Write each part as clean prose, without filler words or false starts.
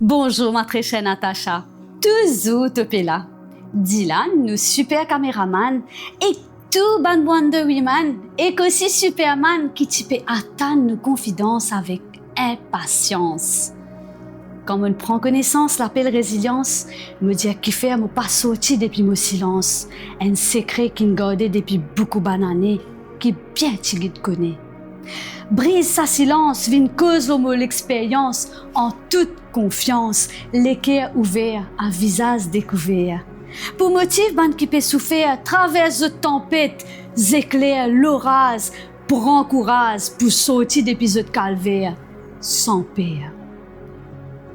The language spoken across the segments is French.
Bonjour ma très chère Natacha, toujours te là. Dylan, nous super caméraman et tout ban Wonder Woman et qu'aussi Superman qui tu peux attendre nos confidences avec impatience. Quand on prend connaissance l'appel résilience, me dire qu'il fait me pas sorti depuis mon silence, un secret qui me gardait depuis beaucoup d'années, qui bien tigui de connaît. Brise sa silence, vine cause l'homme l'expérience, en toute confiance, l'équerre ouvert, à visage découvert. Pour motif, ban qui peut souffrir, traverse de tempête, éclaire l'orage, prend courage pour sortir d'épisode calvaire, sans père.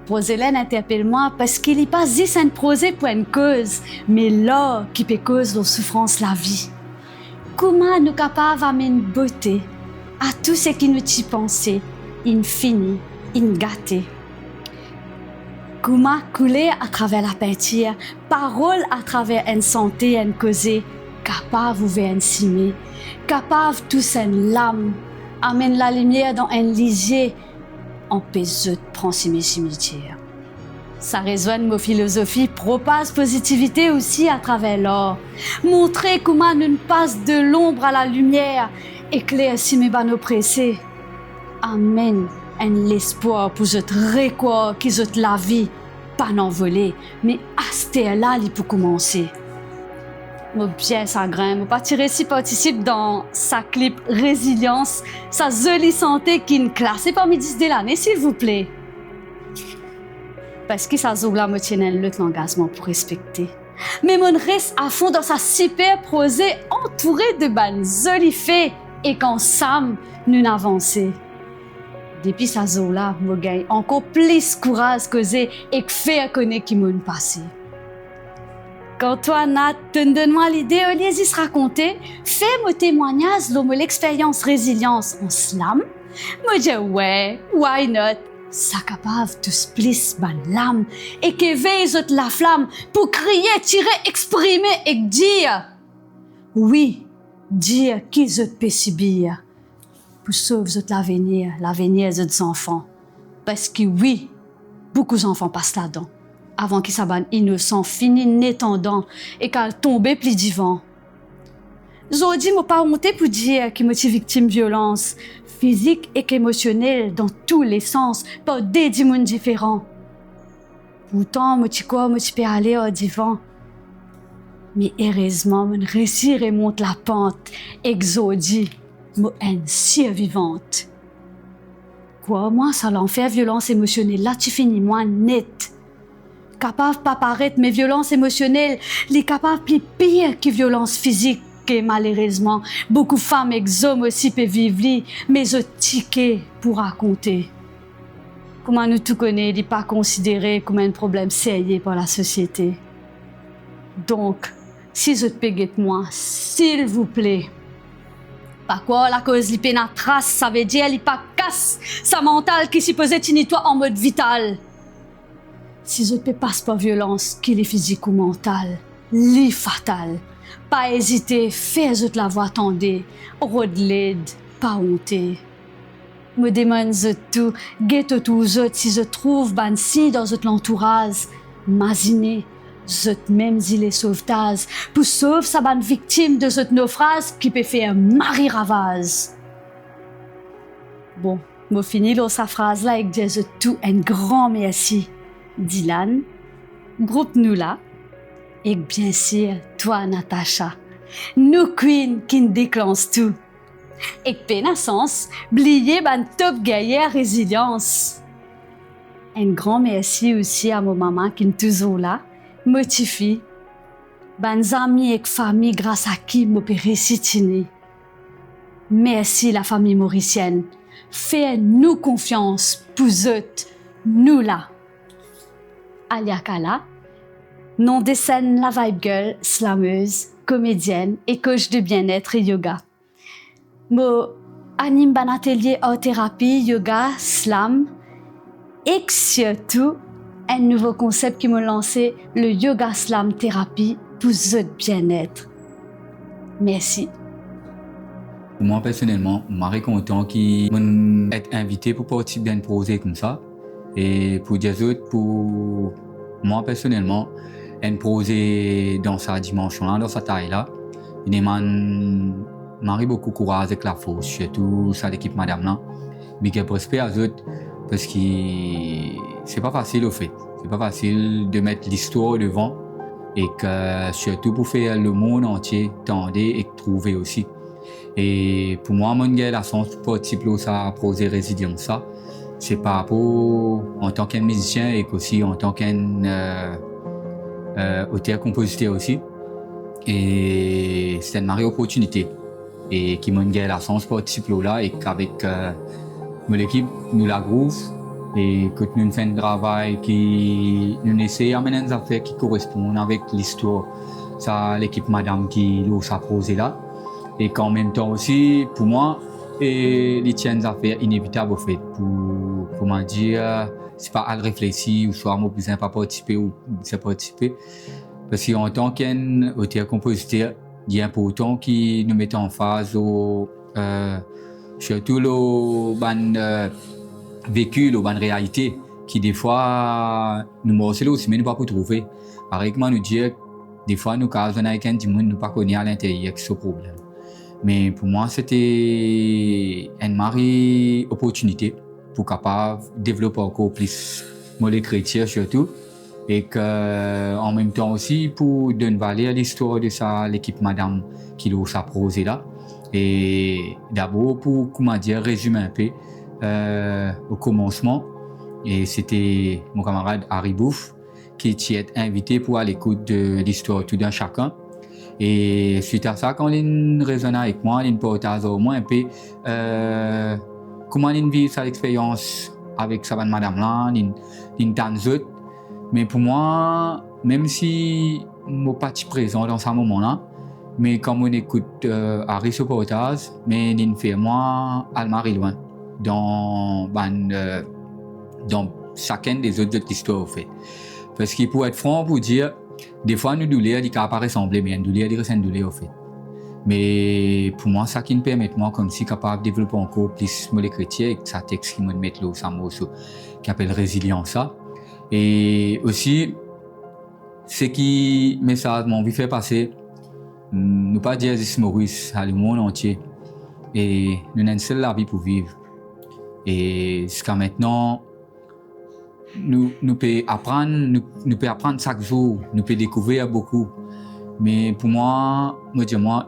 Proselène interpelle-moi parce qu'il n'est pas dit un projet pour une cause, mais là qui peut cause la souffrance la vie. Comment nous capables d'amener beauté à tout ce qui nous y pensait, infini, ingâté. Comment couler à travers la peinture, parole à travers une santé, une causée, capable d'ouvrir une cimée, capable tous une lame, amène la lumière dans un lisier, empêche de prendre cimetière. Ça résonne ma philosophie, propage positivité aussi à travers l'or. Montrer comment nous passe de l'ombre à la lumière, éclaire si mes banneaux pressés. Amen, un l'espoir pour cette récor qui zot la vie, pas n'envoler, mais aster là, il peut commencer. Mon bien chagrin, mon parti récit participe dans sa clip Résilience, sa jolie santé qui est classée parmi 10 de l'année, s'il vous plaît. Parce que ça zoula me tient l'engagement pour respecter. Mais mon reste à fond dans sa super projet entourée de bonnes jolies fées et qu'ensemble, nous avançons. Depuis sa zoula, me gagne encore plus courage causé et que faire connaître qui m'ont passé. Quand toi, Nat, donne-moi l'idée, au lieu d'y se raconter, fais-moi témoignage de l'expérience résilience en slam. Me dis ouais, why not? Ça capable de splis ban l'âme et qu'éveille la flamme pour crier, tirer, exprimer et dire. Oui, dire qui je peux subir pour sauver l'avenir des enfants. Parce que oui, beaucoup d'enfants passent là-dedans avant qu'ils s'abandonnent innocents, finis n'étendant et qu'elles tombent plus divans. Aujourd'hui, je pas honte pour dire que je suis victime de violence physique et émotionnelle dans tous les sens, par des démons différents. Pourtant, je peux aller au divan. Mais heureusement, je réussis à remonter la pente exodie, je suis survivante. Quoi, moi, ça l'enfer violence émotionnelle, là, tu finis moins net. Capable de pas paraître, mais violence émotionnelle, les capables plus pire que violence physique. Que malheureusement, beaucoup de femmes et hommes aussi peuvent vivre, mais je ticket pour raconter. Comment nous tout connaissons, n'est pas considéré comme un problème sérieux par la société. Donc, si je te paye moi, s'il vous plaît, pas quoi la cause li na trace, ça veut dire li pas casse sa mentale qui s'y posait toi en mode vital. Si je te passe pas violence, qu'il est physique ou mental, li fatal. Pas hésiter, fais la voix tendée, rodled, pas honte. Me demande tout, guette tout si je trouve ban si dans l'entourage, imaginez, même il est sauvetage, pour sauver sa ban victime de ce naufrage qui peut faire mari ravage. Bon, me finis dans sa phrase là avec dire tout un grand merci. Dylan, groupe nous là. Et bien sûr, toi, Natacha, nous queen qui nous déclenche tout. Et pénassance, blier ban top guerrière résilience. Un grand merci aussi à mon maman qui est toujours là, motivée. Ban amis et famille grâce à qui me peut réciter. Merci la famille mauricienne. Fais-nous confiance pour eux, nous là. Aliakala. Nom de scène la Vibe Girl, slameuse, comédienne et coach de bien-être et yoga. Mo anime un atelier art thérapie, yoga, slam et surtout un nouveau concept qui m'a lancé, le yoga slam thérapie pour votre bien-être. Merci. Moi personnellement, je suis content d'être invité pour participer à un projet comme ça. Et pour des autres, pour moi personnellement, un projet dans sa dimension-là, dans sa taille-là, il m'arrive beaucoup courage avec la force, surtout ça l'équipe madame là. Mais qu'il respect à eux parce que c'est pas facile au fait. C'est pas facile de mettre l'histoire devant et que surtout pour faire le monde entier tendre et trouver aussi. Et pour moi, mon gars, la chance pour participer à ça projet résilience ça, c'est par rapport en tant qu'un musicien et aussi en tant qu'un auteur-compositeur aussi. Et c'est une vraie opportunité. Et qui m'a gagné la chance pour participer là et qu'avec mon équipe, nous la groove et que nous faisons un travail qui nous essaie d'amener des affaires qui correspondent avec l'histoire. Ça, l'équipe madame qui l'a posé là. Et qu'en même temps aussi, pour moi, les tiens des affaires inévitables au fait. Pour comment dire, c'est pas à le réfléchir ou soit moi besoin pas participer ou pas participer. Parce qu'en tant qu'un auteur-compositeur, il est important qu'il nous mette en phase surtout le vécu, la réalité, qui des fois nous morcelle aussi, mais nous pas pour trouver. Pareil, nous dire, des fois nous casons avec un monde nous pas connaît à l'intérieur ce problème. Mais pour moi, c'était une marée opportunité pour capable développer encore plus l'écriture surtout. Et en même temps aussi pour donner valeur à l'histoire de ça, l'équipe madame qui l'a posé là. Et d'abord pour, comment dire, résumer un peu au commencement. Et c'était mon camarade Harry Bouffe qui était invité pour aller à l'écoute de l'histoire tout d'un chacun. Et suite à ça, quand il raisonne avec moi, il partage au moins un peu comment il vit cette expérience avec sa madame là, il tente autres. Mais pour moi, même si je ne suis pas présent dans ce moment-là, mais quand on écoute Harry ce partage, mais il fait moi aller loin dans chacun des autres histoires. Fait. Parce qu'il pour être franc, pour dire, des fois, nous douleurs, ils ne pas ressembler, mais une douleur, ils ressentent douleur au fait. Mais pour moi, ça qui me permet, moi, comme si capable de développer encore plus l'écriture, et ça texte qui me met là, ça mot qui appelle résilience, ça. Et aussi, ce qui message m'a envie de faire passer, nous pas dire Maurice à le monde entier. Et nous avons une seule la vie pour vivre. Et jusqu'à maintenant, nous pouvons apprendre chaque jour, nous pouvons découvrir beaucoup. Mais pour moi,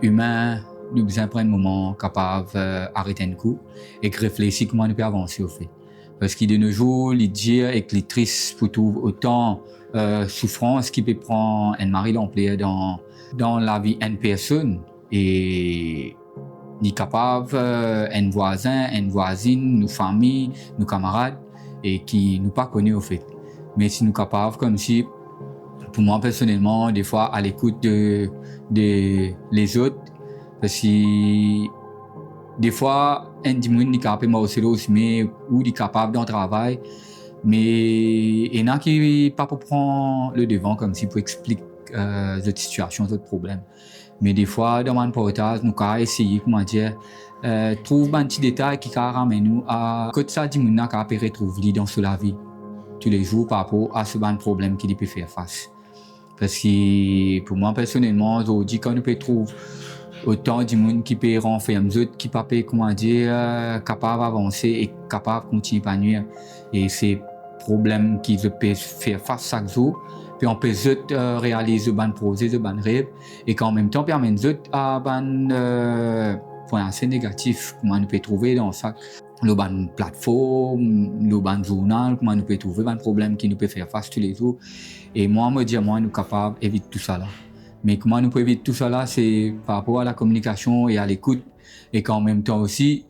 humain, nous avons besoin d'un moment capable d'arrêter un coup et de réfléchir comment nous pouvons avancer au fait. Parce que de nos jours, les dire et que les tristes pour tout autant souffrance qui peut prendre un mari d'ampleur dans la vie d'une personne et ni capable un voisin, une voisine, nos familles, nos camarades et qui nous pas connus au fait. Mais si nous capables comme si, pour moi personnellement, des fois à l'écoute de les autres, parce que des fois un dimanche n'est capable de marcher aussi, ou est capable d'un travail, mais il y en a qui pas pour prendre le devant comme si pour expliquer cette situation, ce problème. Mais des fois dans mon portage, nous avons essayé comment dire trouver un petit détail qui ramène nous à que ça dimanche n'a pas retrouver dans la vie tous les jours par rapport à ce problème qu'il peut faire face. Parce que pour moi personnellement, aujourd'hui quand nous peut trouver autant de monde qui peut renfermer d'autres qui pas comment dire capable d'avancer et capable de continuer à nuire et ces problèmes qu'ils peuvent faire face chaque jour puis on peut réaliser de bonnes projets de bonnes rêves et qu'en même temps permettre d'autres à points assez négatifs comment nous peut trouver dans ça le bonne plateforme le bon journal comment nous peut trouver des problèmes qui nous peut faire face tous les jours et moi nous sommes capables d'éviter tout ça là. Mais comment nous pouvons éviter tout ça là, c'est par rapport à la communication et à l'écoute. Et qu'en même temps aussi,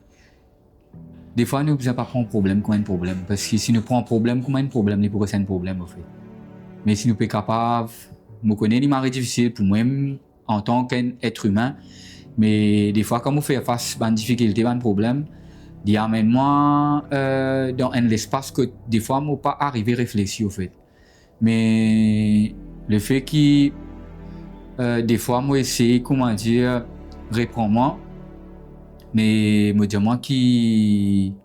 des fois, nous ne pouvons pas prendre un problème comme un problème. Parce que si nous prenons un problème comme un problème, nous pourrions être un problème en fait. Mais si nous sommes capables, nous connaissons les marées difficiles pour moi-même en tant qu'être humain. Mais des fois, quand nous faisons face à une difficulté, à un problème, il amène moi dans un espace que des fois, je ne peux pas arriver à réfléchir en fait. Mais le fait que des fois, moi, essayer, comment dire, reprends-moi, mais me dis-moi qui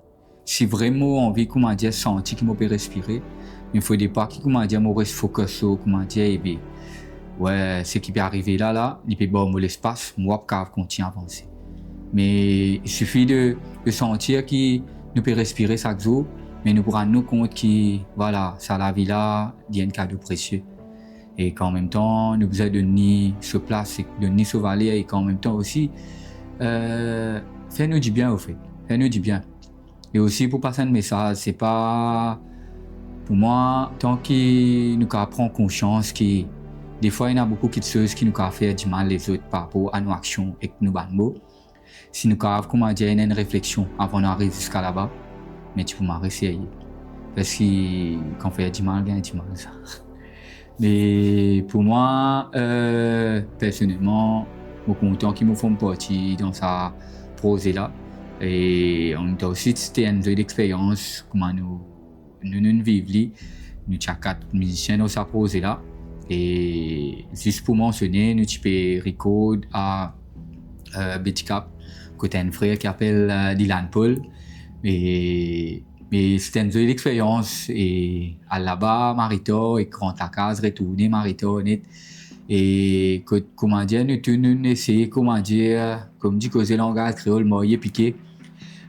si vraiment envie, comment dire, sentir qu'il peut respirer, il faut des pas qui, comment dire, me reste focus sur, comment dire, et bien, ouais, ce qui peut arriver là, il peut bon l'espace, moi, je continue à avancer. Mais il suffit de sentir qu'il nous peut respirer chaque jour, mais nous pourrons nous compte que, voilà, ça la vie là, il y a un cadeau précieux. Et qu'en même temps, nous besoin de donner ce place, de donner ce valet, et qu'en même temps aussi, fais-nous du bien au fait, fais-nous du bien. Et aussi pour passer un message, c'est pas, pour moi, tant que nous prenons conscience que des fois, il y a beaucoup de choses qui nous font faire du mal les autres par rapport à nos actions et nos mots. Si nous avons, comment dire, une réflexion avant d'arriver jusqu'à là-bas, mais tu peux m'arrêter. Parce que quand on fait du mal, il y a du mal. Ça. Mais pour moi, personnellement, je suis content qu'ils me font partie dans sa projet-là. Et on a aussi c'était une expérience, comment nous vivons. Nous avons 4 musiciens dans sa projet-là. Et juste pour mentionner, nous avons record à Betty Cap, côté un frère qui s'appelle Dylan Paul. Mais c'était une jolie expérience. Et à là-bas, Marito, et quand la case retourner, Marito, et comment dire, nous essayons, comment dire, comme dit causer langage créole, moyen piqué,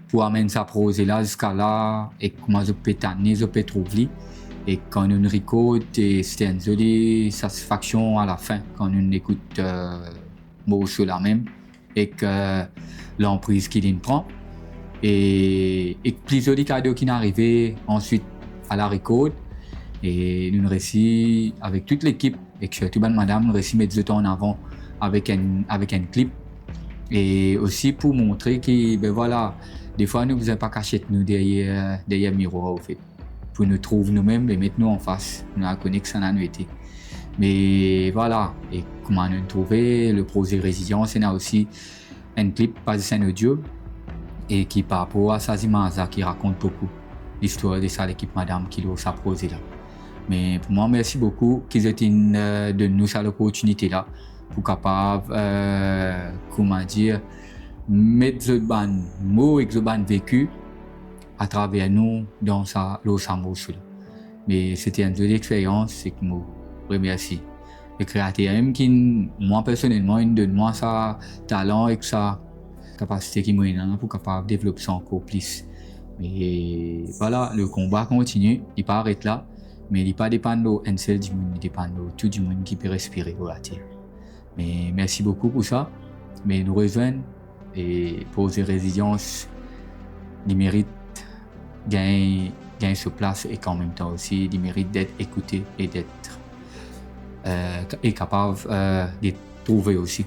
pour amener sa prose là jusqu'à là, et comment je peux tanner, je peux trouver. Et quand nous récolte, c'était une jolie satisfaction à la fin, quand nous écoute mot sur la même, et que l'emprise qu'il prend. Et plusieurs cadeaux qui sont arrivés ensuite à la récolte. Et nous réussi avec toute l'équipe, et que surtout madame, nous réussi mettre le temps en avant avec un clip. Et aussi pour montrer que, ben voilà, des fois nous ne faisons pas cacher nous derrière le miroir, au fait. Pour nous trouver nous-mêmes et mettre nous en face. Nous avons connu que ça n'a pas été. Mais voilà, et comment nous trouver le projet Résilience, il y a aussi un clip, pas un audio, et qui par rapport à Sazimaza qui raconte beaucoup l'histoire de ça, l'équipe madame qui l'a sa projet là. Mais pour moi, merci beaucoup qu'ils aient de nous cette opportunité là pour capable, comment dire, mettre le ban mot et le ban vécu à travers nous dans sa mot. Mais c'était une jolie expérience et que je remercie. Le créateur qui, moi personnellement, il donne moi sa talent et sa capacité qui m'a pour capable développer ça encore plus. Mais voilà, le combat continue, il pas arrête là, mais il pas dépend d'un seul du monde, il dépend de tout du monde qui peut respirer sur la terre. Mais merci beaucoup pour ça. Mais nous rejoignent et pour ces résilience, ils méritent gagner sur place et qu'en même temps aussi, ils méritent d'être écoutés et d'être capables de trouver aussi.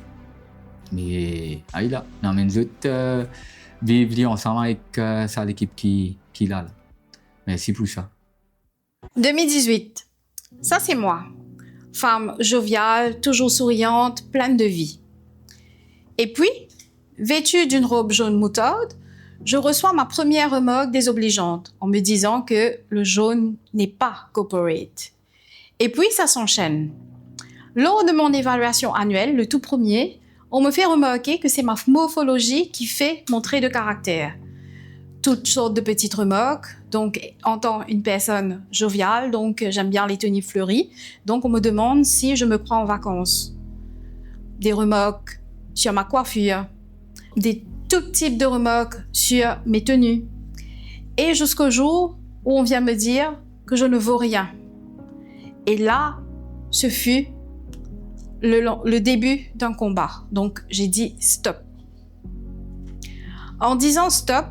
Mais là, nous vivre ensemble avec l'équipe qui là. Merci pour ça. 2018, ça c'est moi. Femme joviale, toujours souriante, pleine de vie. Et puis, vêtue d'une robe jaune moutarde, je reçois ma première remarque désobligeante en me disant que le jaune n'est pas corporate. Et puis, ça s'enchaîne. Lors de mon évaluation annuelle, le tout premier, on me fait remarquer que c'est ma morphologie qui fait mon trait de caractère. Toutes sortes de petites remarques. Donc, en tant qu'une personne joviale, donc j'aime bien les tenues fleuries. Donc, on me demande si je me crois en vacances. Des remarques sur ma coiffure. Des tout types de remarques sur mes tenues. Et jusqu'au jour où on vient me dire que je ne vaux rien. Et là, ce fut le début d'un combat. Donc, j'ai dit stop. En disant stop,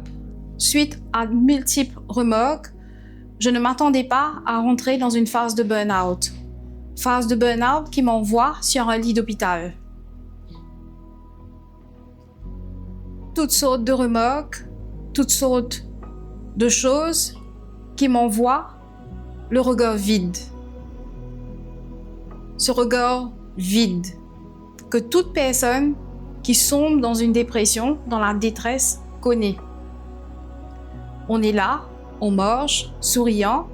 suite à multiples remarques, je ne m'attendais pas à rentrer dans une phase de burn-out. Phase de burn-out qui m'envoie sur un lit d'hôpital. Toutes sortes de remarques, toutes sortes de choses qui m'envoient le regard vide. Ce regard vide que toute personne qui sombre dans une dépression, dans la détresse, connaît. On est là, on marche, souriant,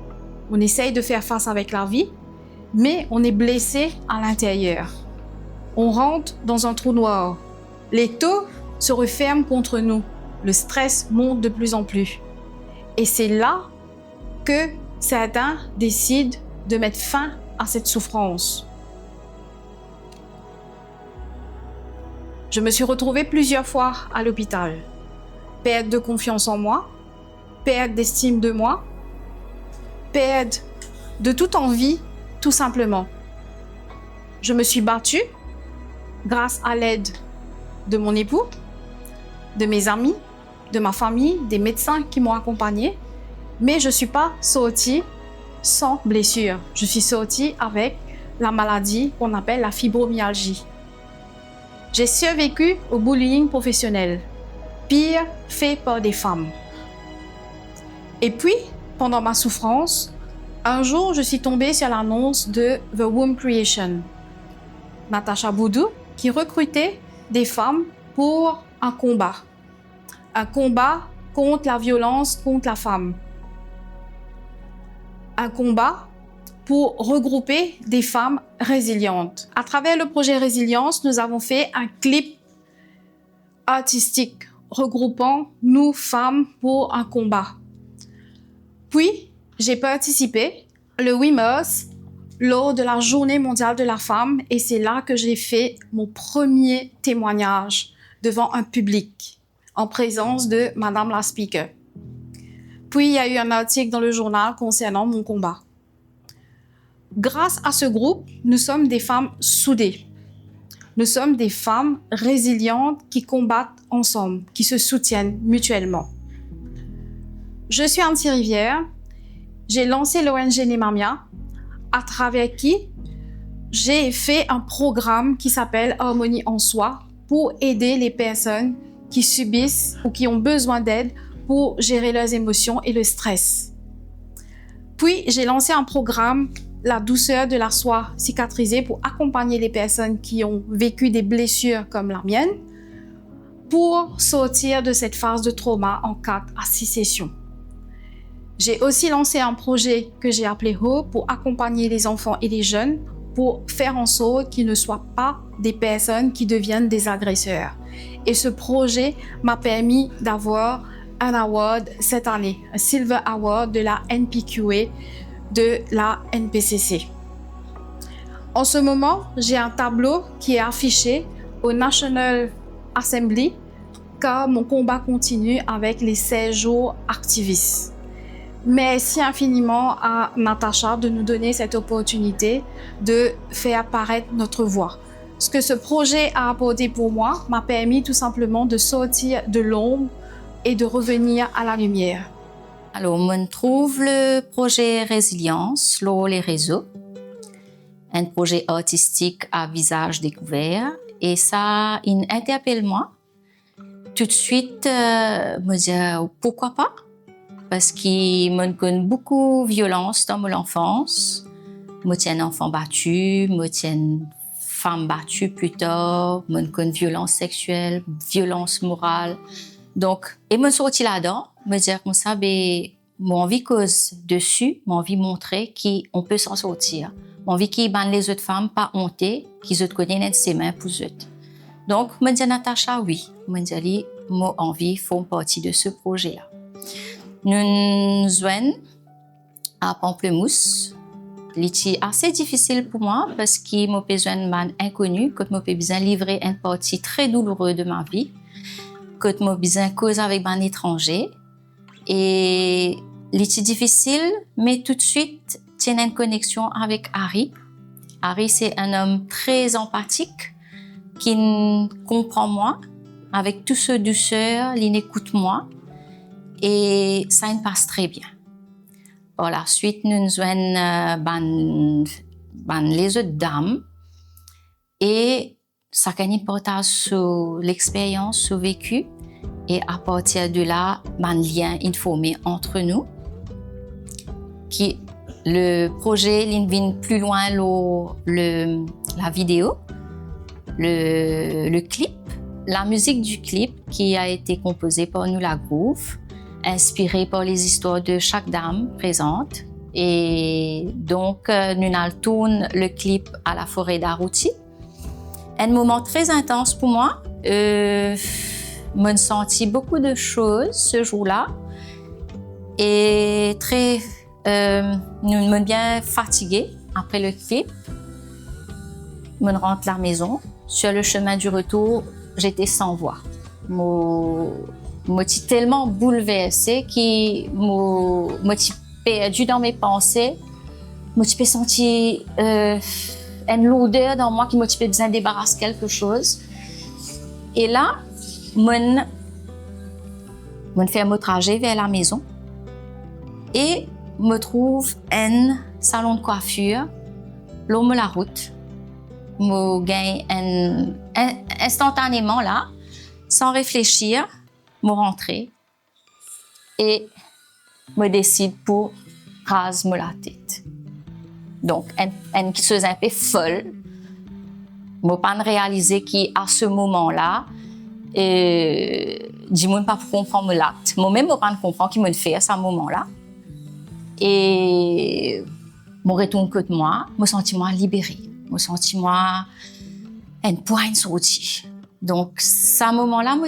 on essaye de faire face avec la vie, mais on est blessé à l'intérieur. On rentre dans un trou noir. Les taux se referment contre nous. Le stress monte de plus en plus. Et c'est là que certains décident de mettre fin à cette souffrance. Je me suis retrouvée plusieurs fois à l'hôpital. Perte de confiance en moi, perte d'estime de moi, perte de toute envie, tout simplement. Je me suis battue grâce à l'aide de mon époux, de mes amis, de ma famille, des médecins qui m'ont accompagnée, mais je ne suis pas sortie sans blessure. Je suis sortie avec la maladie qu'on appelle la fibromyalgie. J'ai survécu au bullying professionnel, pire fait par des femmes. Et puis, pendant ma souffrance, un jour, je suis tombée sur l'annonce de The Womb Creation, Natasha Boudou, qui recrutait des femmes pour un combat contre la violence contre la femme, un combat pour regrouper des femmes résilientes. À travers le projet Résilience, nous avons fait un clip artistique regroupant nous femmes pour un combat. Puis, j'ai participé le 8 mars lors de la Journée mondiale de la femme et c'est là que j'ai fait mon premier témoignage devant un public en présence de Madame la Speaker. Puis, il y a eu un article dans le journal concernant mon combat. Grâce à ce groupe, nous sommes des femmes soudées. Nous sommes des femmes résilientes qui combattent ensemble, qui se soutiennent mutuellement. Je suis Anti Rivière. J'ai lancé l'ONG Nemamia, à travers qui j'ai fait un programme qui s'appelle Harmonie en soi pour aider les personnes qui subissent ou qui ont besoin d'aide pour gérer leurs émotions et le stress. Puis, j'ai lancé un programme La douceur de la soie cicatrisée pour accompagner les personnes qui ont vécu des blessures comme la mienne pour sortir de cette phase de trauma en 4 à 6 sessions. J'ai aussi lancé un projet que j'ai appelé Hope pour accompagner les enfants et les jeunes pour faire en sorte qu'ils ne soient pas des personnes qui deviennent des agresseurs. Et ce projet m'a permis d'avoir un award cette année, un Silver Award de la NPQA de la NPCC. En ce moment, j'ai un tableau qui est affiché au National Assembly car mon combat continue avec les 16 jours activistes. Merci infiniment à Natasha de nous donner cette opportunité de faire apparaître notre voix. Ce que ce projet a apporté pour moi m'a permis tout simplement de sortir de l'ombre et de revenir à la lumière. Alors, on trouve le projet Résilience sur les réseaux, un projet artistique à visage découvert, et ça interpelle moi. Tout de suite, me dire pourquoi pas, parce qu'il me connaît beaucoup de violence dans mon enfance. Je tiens enfant battu, je tiens femme battue plus tard, je connais violence sexuelle, violence morale. Donc, et me sorti là-dedans, me dire comme ça, mon envie cause dessus, mon envie montrer qu'on peut s'en sortir. Mon envie qu'ils bandent les autres femmes pas hontées, qu'ils autres connaissent ses mains pour eux. Donc, me dit Natasha, oui. Me dit, mon envie font partie de ce projet-là. Nous sommes à Pamplemousse. C'est assez difficile pour moi parce qu'il m'a besoin de man inconnu, que m'a besoin de livrer une partie très douloureuse de ma vie, que m'a besoin de causer avec un étranger. Et c'est difficile, mais tout de suite, j'ai une connexion avec Harry. Harry, c'est un homme très empathique qui comprend moi, avec toute sa douceur, il écoute moi, et ça me passe très bien. Par la suite, nous avons les autres dames, et ça gagne partage sur l'expérience, sur le vécu. Et à partir de là, un lien informé entre nous. Le projet vient plus loin la vidéo, le clip, la musique du clip qui a été composée par nous la Groove, inspirée par les histoires de chaque dame présente. Et donc, nous tournons le clip à la forêt d'Arouti. Un moment très intense pour moi. Je senti beaucoup de choses ce jour-là Et nous sommes bien fatigués après le clip. Je rentre à la maison. Sur le chemin du retour, j'étais sans voix. Je suis tellement bouleversée que je suis perdue dans mes pensées. Je suis senti une lourdeur dans moi qui m'a besoin de débarrasser quelque chose. Et là, je fais mon trajet vers la maison et me trouve un salon de coiffure, l'homme la route. Je gagne instantanément là, sans réfléchir, je rentre et je décide pour raser la tête. Donc, une chose un peu folle. Je n'ai pas réalisé qu'à ce moment-là, je ne pas comprendre l'acte. Moi-même, je ne pas comprendre qui me fait à ce moment-là. Et je retourne que de moi, je me sens libérée. Je me sens une poigne sortie. Donc, à ce moment-là, je me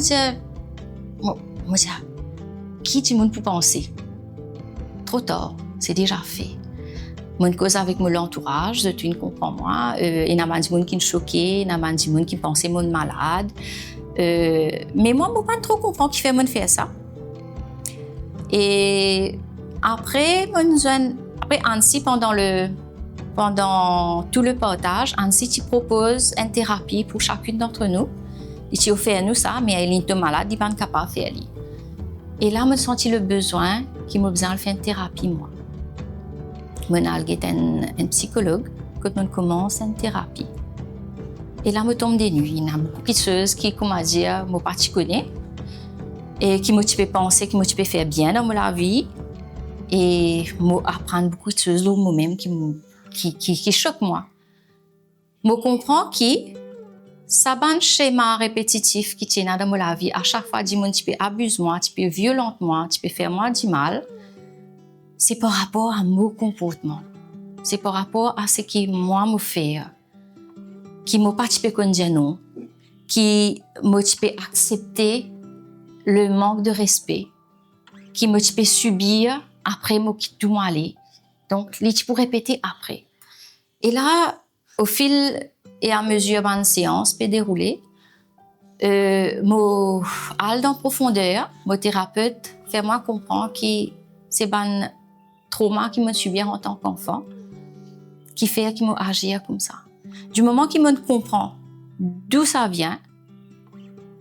dis, qui tu peux penser? Trop tard, c'est déjà fait. Je cause avec mon entourage, tu ne comprends moi. Il y a des gens qui sont choqués, il y a des gens qui pensent que je suis malade. Mais moi, je ne pas trop comprendre qui fait faire ça. Et après Annecy, pendant tout le partage, Annecy tu propose une thérapie pour chacune d'entre nous. Et tu offres nous ça, mais elle est malade, il n'est pas capable de faire. Et là, je me senti le besoin qu'il me besoin de faire une thérapie moi. Je suis un psychologue quand on commence une thérapie. Et là, je tombe des nuits. Il y a beaucoup de choses qui, comment dire, je ne pas connais et qui me penser, qui me faire bien dans ma vie. Et apprendre beaucoup de choses moi-même qui choquent moi. Je comprends que ça un schéma répétitif qui tient dans ma vie. À chaque fois, tu peux abuser moi, tu peux violenter moi, tu peux faire moi du mal. C'est par rapport à mon comportement. C'est par rapport à ce que moi me fais. Qui m'a pas dire non. Qui m'a accepter le manque de respect. Qui m'a subir après moi qui tout aller. Donc, tu peux répéter après. Et là, au fil et à mesure une séance peut dérouler, moi aller dans profondeur, mon thérapeute fait moi comprendre que c'est un trauma qui me subir en tant qu'enfant, qui fait qu'il m'agir comme ça. Du moment qu'il me comprend d'où ça vient,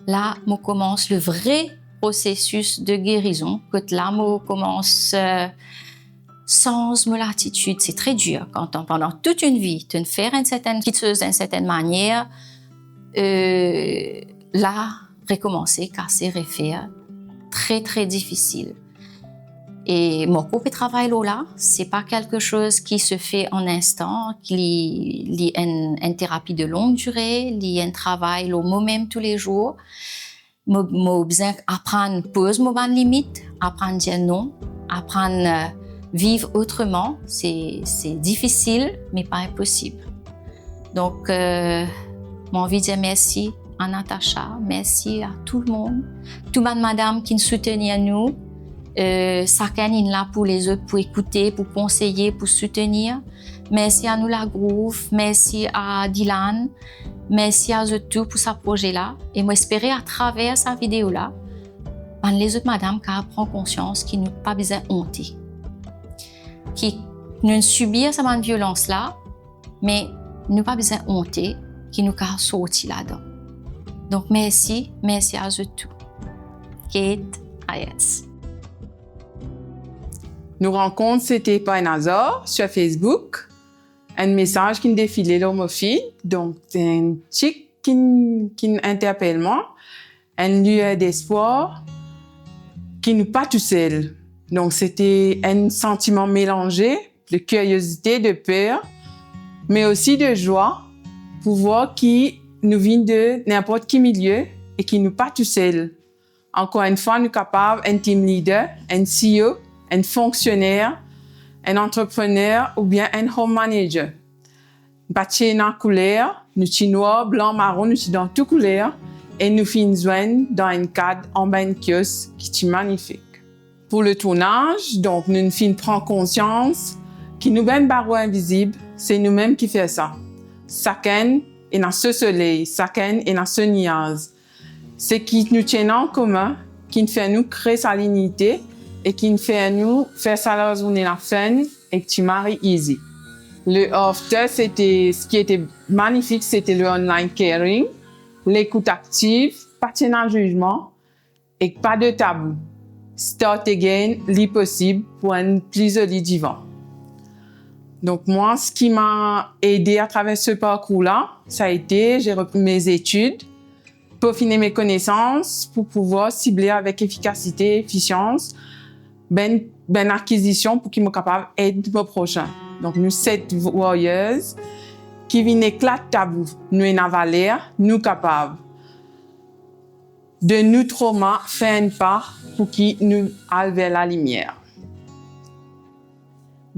là, je commence le vrai processus de guérison. Que là, je commence sans l'attitude. C'est très dur quand pendant toute une vie, tu fais une certaine chose d'une certaine manière, là, recommencer, casser, refaire, très très difficile. Et mon propre travail là, c'est pas quelque chose qui se fait en instant, qui est une thérapie de longue durée, qui est un travail moi-même tous les jours. J'ai besoin d'apprendre à poser mes limites, apprendre à dire non, apprendre à vivre autrement. C'est difficile, mais pas impossible. Donc, j'ai envie de dire merci à Natacha, merci à tout le monde, toute madame qui nous soutenait à nous. Chacun est là pour les autres, pour écouter, pour conseiller, pour soutenir. Merci à nous la Groove, merci à Dylan, merci à eux tous pour ce projet-là. Et moi, j'espère à travers cette vidéo-là, les autres madames qui prennent conscience qu'ils n'ont pas besoin de honter, qui ne subissent cette violence-là, mais n'ont pas besoin de honter, qui nous ont sorti là-dedans. Donc, merci à eux tous. Kate Hayes. Nos rencontres, c'était pas un hasard sur Facebook. Un message qui me défilait dans mon feed. Donc, c'est un chick qui interpelle moi. Un lieu d'espoir qui n'est pas tout seul. Donc, c'était un sentiment mélangé de curiosité, de peur, mais aussi de joie pour voir qui nous vient de n'importe quel milieu et qui n'est pas tout seul. Encore une fois, nous sommes capables, un team leader, un CEO, un fonctionnaire, un entrepreneur ou bien un home manager. Nous sommes dans la couleur, nous sommes noirs, blancs, marrons, nous sommes dans toutes couleurs et nous finissons dans un cadre en bas de kiosque qui est magnifique. Pour le tournage, donc, nous fin prend conscience que nous ben barreaux invisibles, c'est nous-mêmes qui fait ça. Chacun est dans ce soleil, chacun est dans ce nuage. C'est qui nous tient en commun, qui nous fait nous créer sa lignité et qui nous fait nous faire ça la journée la fin et que tu maries easy. Le after, c'était ce qui était magnifique, c'était le online caring, l'écoute active, pas de tenir en jugement et pas de tabou. Start again, l'impossible pour un plus joli divan. Donc moi, ce qui m'a aidé à travers ce parcours-là, ça a été, j'ai repris mes études, peaufiner mes connaissances pour pouvoir cibler avec efficacité et efficience ben acquisition pour qu'ils soient capables d'aider mon prochain. Donc nous 7 warriors qui viennent éclater tabou, nous en valeur, nous capables de nous trauma faire une part pour qui nous allons vers la lumière.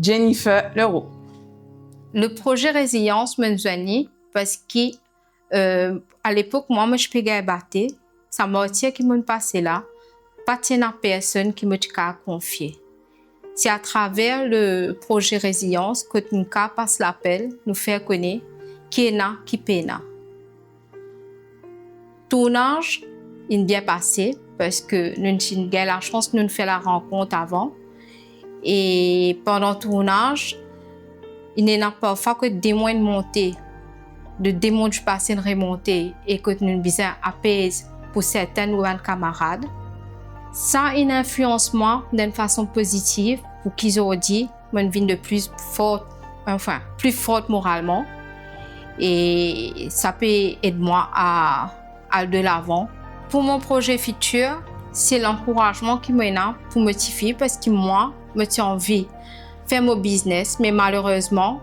Jennifer Leroux. Le projet Résilience m'a joigné parce que à l'époque, moi, je payais battre, ça m'a tiré qui m'a passé là, pas de personne qui m'a confié. C'est à travers le projet Résilience que nous passe l'appel, nous faire connaître qui est là, qui est là. Tournage, il est bien passé parce que nous avons eu la chance de nous faire la rencontre avant. Et pendant le tournage, il n'y a parfois que des mois de montée, de démons du passé de remonter et que nous avons besoin d'apaiser pour certains de nos camarades. Ça a une influence moi d'une façon positive pour qu'ils aient dit que je viens de plus forte moralement. Et ça peut aider moi à aller de l'avant. Pour mon projet futur, c'est l'encouragement qui me donne pour motiver parce que moi, je suis envie de faire mon business, mais malheureusement,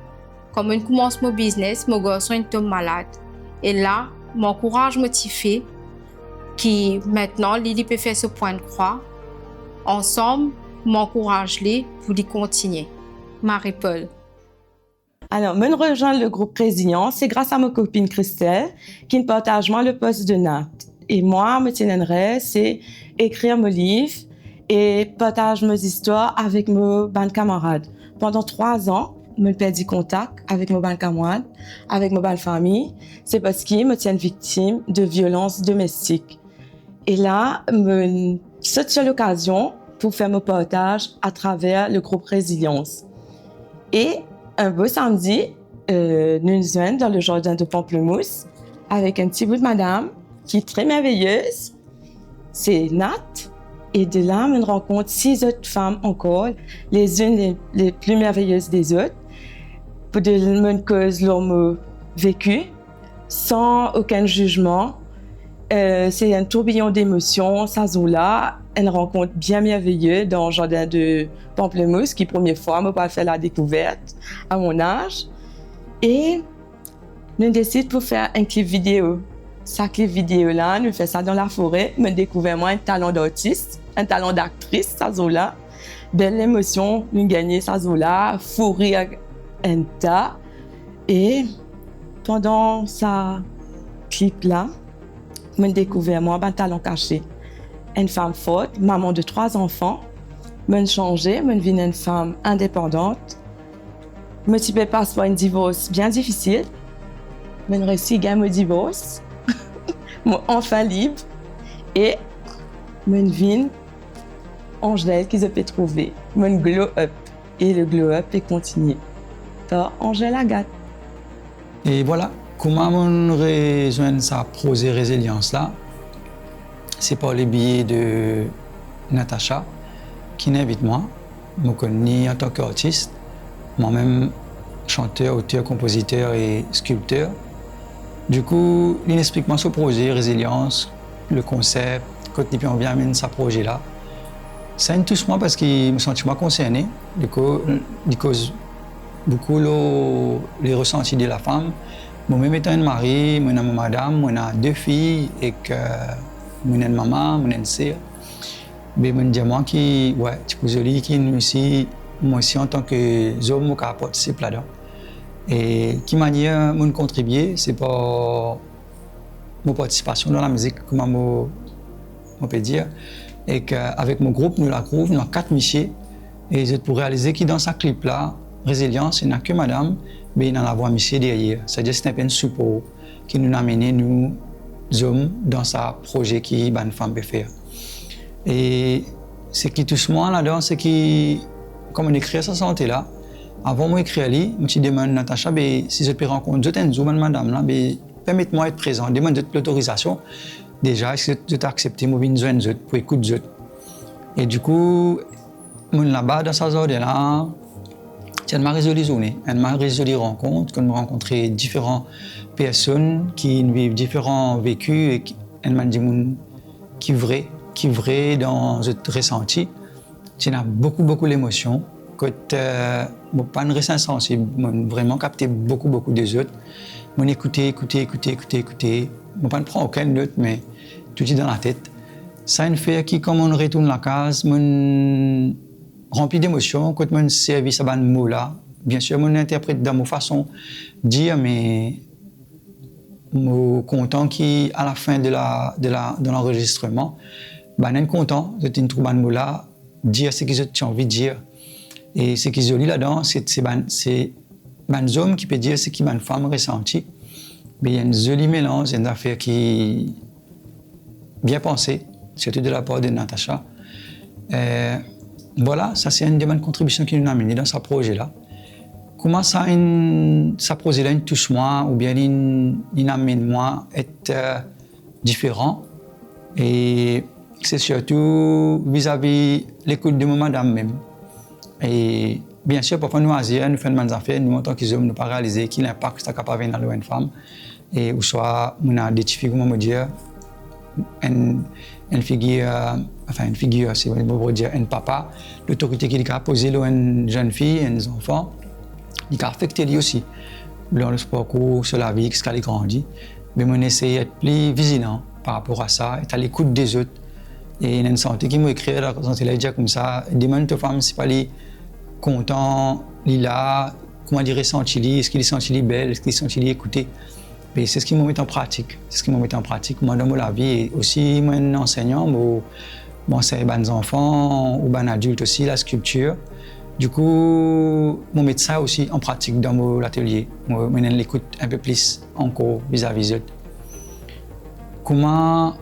comme je commence mon business, mon garçon est tombé malade. Et là, mon courage motivé, qui maintenant, Lily peut faire ce point de croix. Ensemble, m'encourage les pour y continuer. Marie-Paul. Alors, me rejoindre le groupe Résilience, c'est grâce à ma copine Christelle qui partage moi le poste de Nat. Et moi, me tiendrai, c'est écrire mes livres et partager mes histoires avec mes bonnes camarades. Pendant 3 ans, je perdu contact avec mes bonnes camarades, avec mes bonnes familles. C'est parce qu'ils me tiennent victime de violences domestiques. Et là, je saute sur l'occasion pour faire mon partage à travers le groupe Résilience. Et un beau samedi, nous sommes dans le jardin de Pamplemousse avec un petit bout de madame qui est très merveilleuse. C'est Nat. Et de là, on rencontre 6 autres femmes encore, les unes les plus merveilleuses des autres, pour de me cause leur vécu, sans aucun jugement. C'est un tourbillon d'émotions, ça là, une rencontre bien merveilleuse dans le jardin de Pamplemousse, qui première fois m'a pas fait la découverte à mon âge. Et nous décidons pour faire un clip vidéo. Ce clip vidéo-là, nous faisons ça dans la forêt, me découvert moi un talent d'artiste, un talent d'actrice, ça là. Belle émotion, nous gagner ça là, fou rire un tas. Et pendant ce clip-là, me découvert moi un talent caché. Une femme forte, maman de 3 enfants, me changé, me devenu une femme indépendante. Me suis passe par un divorce bien difficile. Me réussi à gagner mon divorce. Enfin libre. Et me devenu Angèle qui se peut trouver. Me glow up. Et le glow up est continué. Par Angèle Agathe. Et voilà. Comment on rejoint sa projet résilience là? C'est par le biais de Natacha qui m'invite moi. Je me connais en tant qu'artiste, moi-même chanteur, auteur, compositeur et sculpteur. Du coup, il explique moi ce projet résilience, le concept, quand il bien amener ce projet là. Ça me touche moi parce qu'il me sens concerné. Du coup, il cause beaucoup les ressentis de la femme. Moi-même étant un mari, moi, une madame, moi, j'ai 2 filles et que moi, une maman, moi, une sœur. Mais je dis moi qui, ouais, tu peux joli qui nous aussi, moi aussi en tant que homme, moi, qui participe là-dedans. Et qui manière moi contribuer, c'est pas ma participation dans la musique, comment on peut dire. Et qu'avec mon groupe, nous la trouvons, nous avons 4 messieurs. Et je pour réaliser que dans ce clip-là, Résilience, il n'y a que madame, mais il y en a un monsieur derrière. C'est-à-dire que c'est un peu un support qui nous a amené, nous, hommes, dans ce projet qui une femme peut faire. Et ce qui touche moi là-dedans, c'est que, comme on écrit sa santé-là, avant moi d'écrire, je me demande, Natacha, si je peux rencontrer d'autres madame, là, permettez-moi d'être présent, demande l'autorisation. Déjà, est-ce que tu as accepté de venir pour écouter les autres? Et du coup, là-bas, dans sa zone-là, elle m'a résolu les journées, elle m'a résolu les rencontres, qu'on m'a rencontré différentes personnes qui vivent différents vécus et elle m'a dit qui vrai dans ce ressenti. Il y a beaucoup d'émotions. Quand pas un ressenti sensible, vraiment capté beaucoup des autres. Mon écouter. Je ne prends aucune note, mais tout est dans la tête. Ça une fait qui, comme on retourne la case, mon rempli d'émotions quand mon service à ban mot là. Bien sûr, mon interprète dans ma façon de dire, mais je suis content qu'à la fin de l'enregistrement, je suis content de trouver un mot là, dire ce que j'ai envie de dire. Et ce qui est joli là-dedans, c'est un homme qui peut dire ce qu'une femme ressentit. Mais il y a un joli mélange, il y a une affaire qui bien pensée, surtout de la part de Natacha. Voilà, ça c'est une des bonnes contributions qui nous a amené dans ce projet-là. Comment ça, ce projet-là, il touche moi, ou bien il amène moi à être différent. Et c'est surtout vis-à-vis l'écoute de mon madame même. Et bien sûr, parfois nous, Asiens, nous faisons des affaires, nous, en tant qu'hommes, nous ne pas réaliser quel impact ça capable d'avoir dans une femme. Et ou soit, on a des filles, comment me dire, une figure, c'est pour dire, un papa, l'autorité qu'il a posée à une jeune fille, à un enfant, il a affecté lui aussi. Dans le sport, sur la vie, ce qu'elle a grandi. Mais on essaie d'être plus vigilant par rapport à ça, être à l'écoute des autres. Et il y a une santé qui m'a écrit, la santé là, dit comme ça, demande aux femmes, c'est pas les content, là, comment il ressenti, est-ce qu'il senti belle, est-ce qu'il senti écouté. Et c'est ce qui m'a mis en pratique. C'est ce qui m'a mis en pratique, moi, dans ma vie. Et aussi, moi, un enseignant, moi, j'enseigne aux enfants ou aux adultes aussi, la sculpture. Du coup, je mets ça aussi en pratique dans mon atelier. Moi, je l'écoute un peu plus encore vis-à-vis d'eux. Comment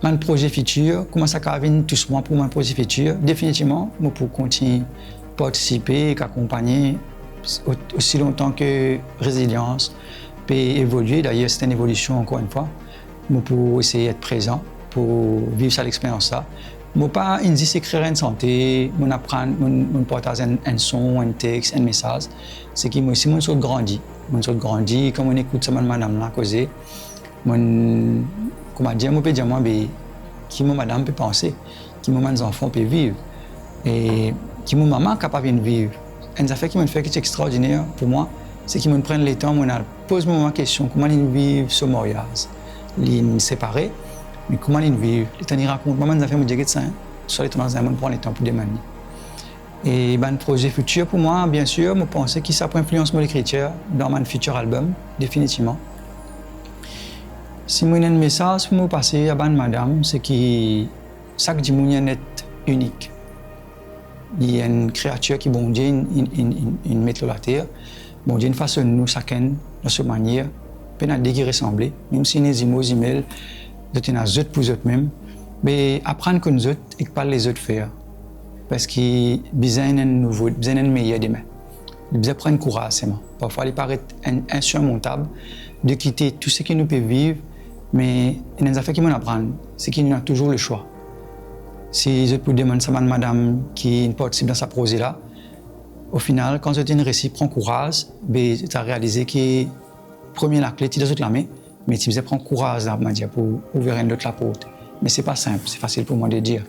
mon projet futur, comment ça va touche moi pour mon projet futur? Définitivement, moi, pour continuer à participer et accompagner aussi longtemps que Résilience peut évoluer. D'ailleurs, c'est une évolution encore une fois. Moi, pour essayer d'être présent, pour vivre cette expérience-là. Moi, pas une écrire une santé, mon apprendre, mon partager un son, un texte, un message. C'est que moi aussi, mon saut grandit. Mon saut grandit, comme on écoute ça, madame là causer. Comment dire, moi, peut dire moi, qui mon madame peut penser, qui mes enfants peuvent vivre, et qui mon maman est capable de vivre. Une affaire qui me fait qui est extraordinaire pour moi, c'est qu'ils me prennent le temps, moi, pose ma question, comment ils vivent ce mariage, ils séparés, mais comment ils vivent. Les temps ils racontent, maman nous a fait me dire que ça, soit les temps dans un monde prend le temps pour demander. Et un projet futur pour moi, bien sûr, je pense que ça peut influencer mon écriture dans mon futur album, définitivement. Si moi j'ai un message pour passer à madame, c'est que chaque dimanche est unique. Il y a une créature qui bon Dieu une met la terre, bon Dieu une façon nous chacun de cette manière, peut-être qui ressemble, même si les emails, de tenir les autres pour eux mêmes, mais apprendre que nous autres et pas les autres faire, parce qu'ils besoin d'un nouveau, besoin d'un meilleur demain. Ils besoin prendre courage seulement. Parfois il paraît insurmontable de quitter tout ce que nous pouvons vivre. Mais il y a des affaires qui m'en apprennent, c'est qu'il y a toujours le choix. Si je peux demander à madame qui participe dans sa projet-là, au final, quand je dis un récit, prends courage, tu as réalisé que premier la clé, tu dois la main, mais tu dois prendre courage pour ouvrir une autre la porte. Mais ce n'est pas simple, c'est facile pour moi de dire.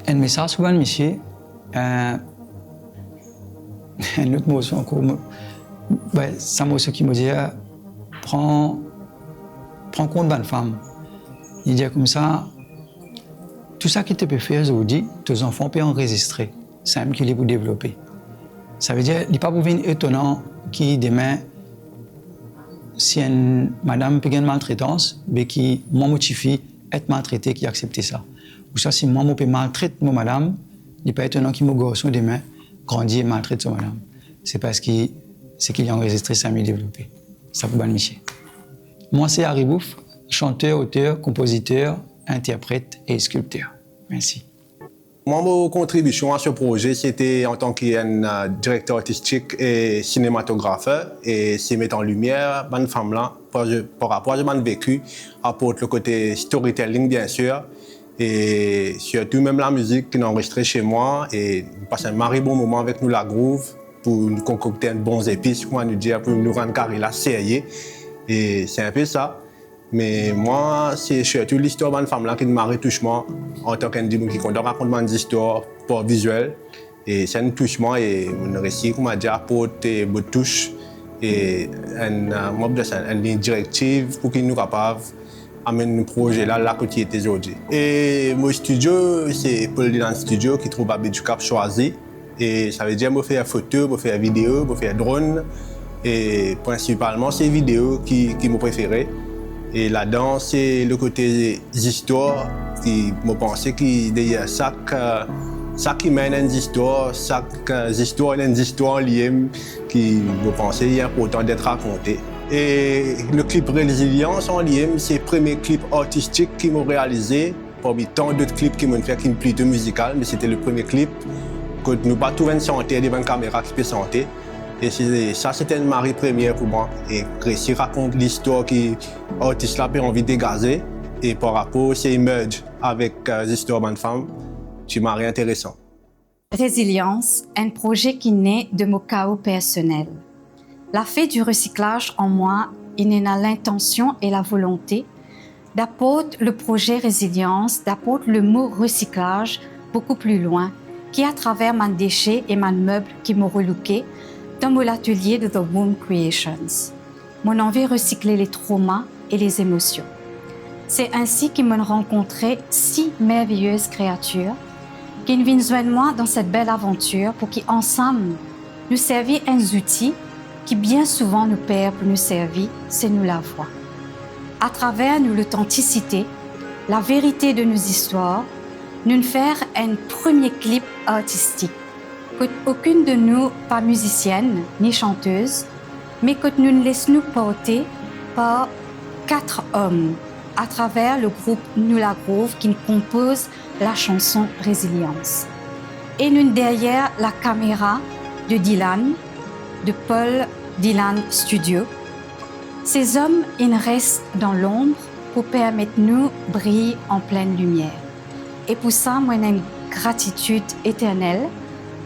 Un message souvent, monsieur, un autre mot encore, c'est un mot qui me dit, prends compte d'une femme. Il dit comme ça, tout ça que tu peux faire aujourd'hui, tes enfants peuvent enregistrer. C'est un qu'il est pour développer. Ça veut dire, il n'est pas pour venir étonnant qui demain, si une madame peut avoir une maltraitance, mais qui m'a motivé être maltraité qui accepte ça. Ou ça, si moi, je peux maltraiter mon madame, il n'est pas étonnant qu'il me garçon demain grandit et maltraite son madame. C'est parce qu'il y a enregistré ça mieux développé. Ça pour ban Michel. Moi, c'est Harry Bouf, chanteur, auteur, compositeur, interprète et sculpteur. Merci. Moi, ma contribution à ce projet, c'était en tant que directeur artistique et cinématographeur. Et c'est mettre en lumière une femme-là, par rapport à mon vécu, apporte le côté storytelling, bien sûr. Et surtout même la musique qui est enregistrée chez moi. Et nous passons un mari bon moment avec nous, la groove, pour nous concocter un bon épices, comment nous dire, pour nous rendre carré la sérieux. Et c'est un peu ça. Mais moi, c'est surtout l'histoire d'une femme-là qui m'a touché en tant qu'individu qui raconte des histoires pour visuel. Et c'est un touchement et un récit, comme on dit, apporte et me touche. Et une ligne directive pour qu'il nous capable d'amener un projet là qui est aujourd'hui. Et mon studio, c'est Paul Dylan Studio qui trouve à du Cap choisi. Et ça veut dire que je fais des photos, je fais des vidéos, je fais des drones. Et principalement, c'est les vidéos qui me préfèrent. Et là-dedans, c'est le côté des histoires qui me pensais qu'il y a ça qui mène à une histoire, chaque histoire est une histoire liée qui me pensais il est important d'être racontée. Et le clip Résilience en lien, c'est le premier clip artistique qui m'a réalisé. Parmi tant d'autres clips qui m'ont fait qui plutôt musical, mais c'était le premier clip que nous pas trouvé une santé devant une caméra qui peut santé. Et ça, c'était une marée première pour moi. Et réussir raconte l'histoire que l'artiste a envie de dégager. Et par rapport, c'est merge avec l'histoire d'une femme, c'est marée intéressant. Résilience, un projet qui naît de mon chaos personnel. La fée du recyclage en moi, il est dans l'intention et la volonté d'apporter le projet Résilience, d'apporter le mot recyclage beaucoup plus loin, qui à travers mes déchets et mes meubles qui m'ont relooké, dans mon atelier de The Womb Creations. Mon envie de recycler les traumas et les émotions. C'est ainsi qu'ils m'ont rencontré 6 merveilleuses créatures qui viennent joindre moi dans cette belle aventure pour qu'ensemble, nous servir un outil qui bien souvent nous perd pour nous servir, c'est nous la voix. À travers nous l'authenticité, la vérité de nos histoires, nous faire un premier clip artistique. Aucune de nous pas musicienne ni chanteuse, mais que nous nous laissons porter par 4 hommes à travers le groupe Nous la Groove qui compose la chanson Résilience. Et nous derrière la caméra de Dylan, de Paul Dylan Studio. Ces hommes, ils restent dans l'ombre pour permettre nous de briller en pleine lumière. Et pour ça, moi, j'ai une gratitude éternelle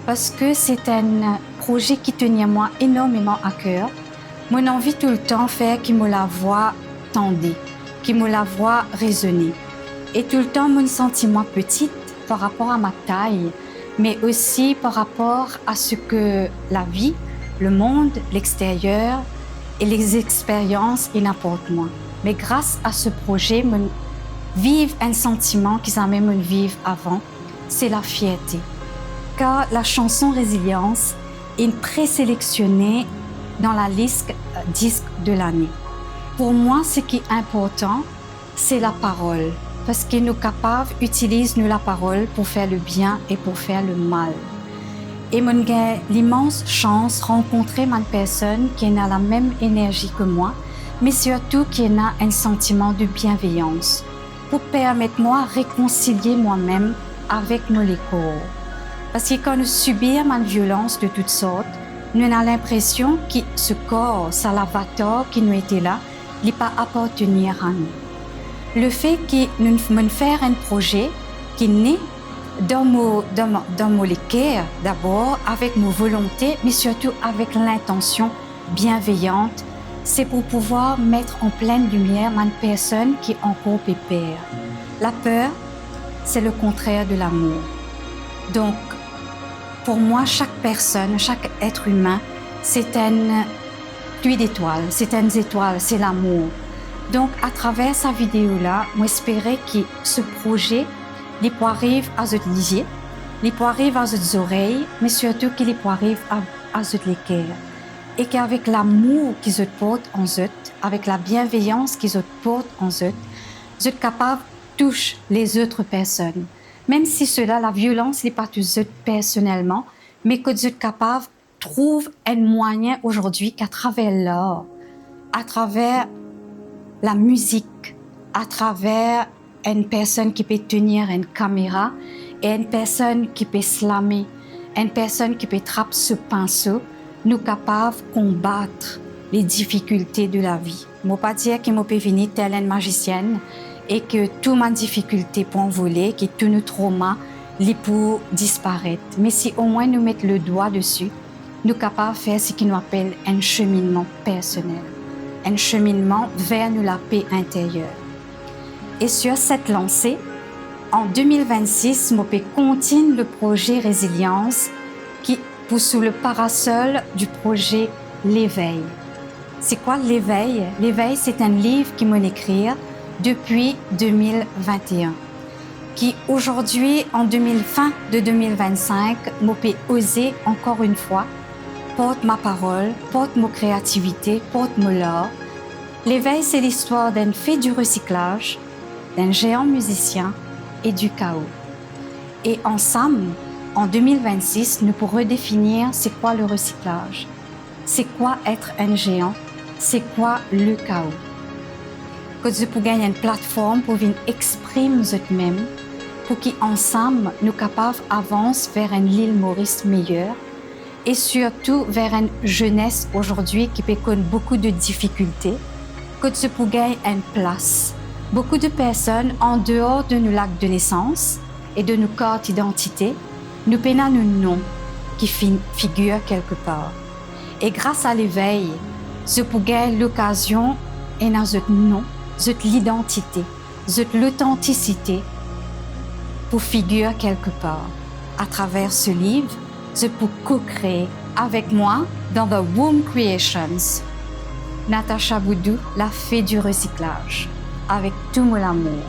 parce que c'est un projet qui tenait moi énormément à cœur. Mon envie tout le temps faire qu'il me la voix tendue, qu'il me la voix résonner. Et tout le temps, mon sentiment petite par rapport à ma taille, mais aussi par rapport à ce que la vie, le monde, l'extérieur et les expériences, ils apportent moi. Mais grâce à ce projet, mon vivre un sentiment qu'ils avaient même vivre avant, c'est la fierté. Car la chanson Résilience est présélectionnée dans la liste disque de l'année. Pour moi, ce qui est important, c'est la parole. Parce que nous capables utilisent nous la parole pour faire le bien et pour faire le mal. Et mon j'ai l'immense chance de rencontrer une personne qui a la même énergie que moi, mais surtout qui a un sentiment de bienveillance pour permettre moi de réconcilier moi-même avec mon corps. Parce que quand nous subissons une violence de toutes sortes, nous avons l'impression que ce corps, ce lavator qui nous était là, il pas appartenir à nous. Le fait que nous faisons un projet qui naît dans mon cœur d'abord, avec nos volontés, mais surtout avec l'intention bienveillante, c'est pour pouvoir mettre en pleine lumière une personne qui est encore pépère. La peur, c'est le contraire de l'amour. Donc, pour moi, chaque personne, chaque être humain, c'est une pluie d'étoiles, c'est une étoile, c'est l'amour. Donc, à travers sa vidéo-là, j'espérais que ce projet, il peut arriver à votre lisier, il peut arriver à votre oreille, mais surtout qu'il peut arriver à votre cœur. Et qu'avec l'amour qu'ils portent en eux, avec la bienveillance qu'ils portent en eux, vous êtes capable touche les autres personnes. Même si cela, la violence n'est pas tous autres personnellement, mais que vous êtes capable trouve un moyen aujourd'hui qu'à travers l'art, à travers la musique, à travers une personne qui peut tenir une caméra et une personne qui peut slammer, une personne qui peut trapper ce pinceau, nous capables de combattre les difficultés de la vie. Je ne veux pas dire que je peux venir telle une magicienne et que toutes mes difficultés pour envoler, que tous nos traumas, les pour disparaître. Mais si au moins nous mettons le doigt dessus, nous sommes capables de faire ce qu'on appelle un cheminement personnel, un cheminement vers la paix intérieure. Et sur cette lancée, en 2026, je peux continuer le projet Résilience qui pousse sous le parasol du projet L'éveil. C'est quoi l'éveil? L'éveil, c'est un livre qui m'a écrit depuis 2021, qui aujourd'hui, en fin de 2025, m'a osé encore une fois porte ma parole, porte ma créativité, porte mon art. L'éveil, c'est l'histoire d'une fée du recyclage, d'un géant musicien et du chaos. Et ensemble, en 2026, nous pourrons redéfinir c'est quoi le recyclage, c'est quoi être un géant, c'est quoi le chaos. Que nous pouvons gagner une plateforme pour venir exprimer nous-mêmes, pour qu'ensemble, nous soyons capables d'avancer vers une île Maurice meilleure et surtout vers une jeunesse aujourd'hui qui peut connaître beaucoup de difficultés, que nous pouvons gagner une place. Beaucoup de personnes, en dehors de nos actes de naissance et de nos cartes d'identité, nous peinons un nom qui figure quelque part. Et grâce à l'éveil, je peux gagner l'occasion et dans notre nom, notre l'identité, notre l'authenticité pour figurer quelque part. À travers ce livre, je peux co-créer avec moi dans The Womb Creations. Natacha Boudou, la fée du recyclage, avec tout mon amour.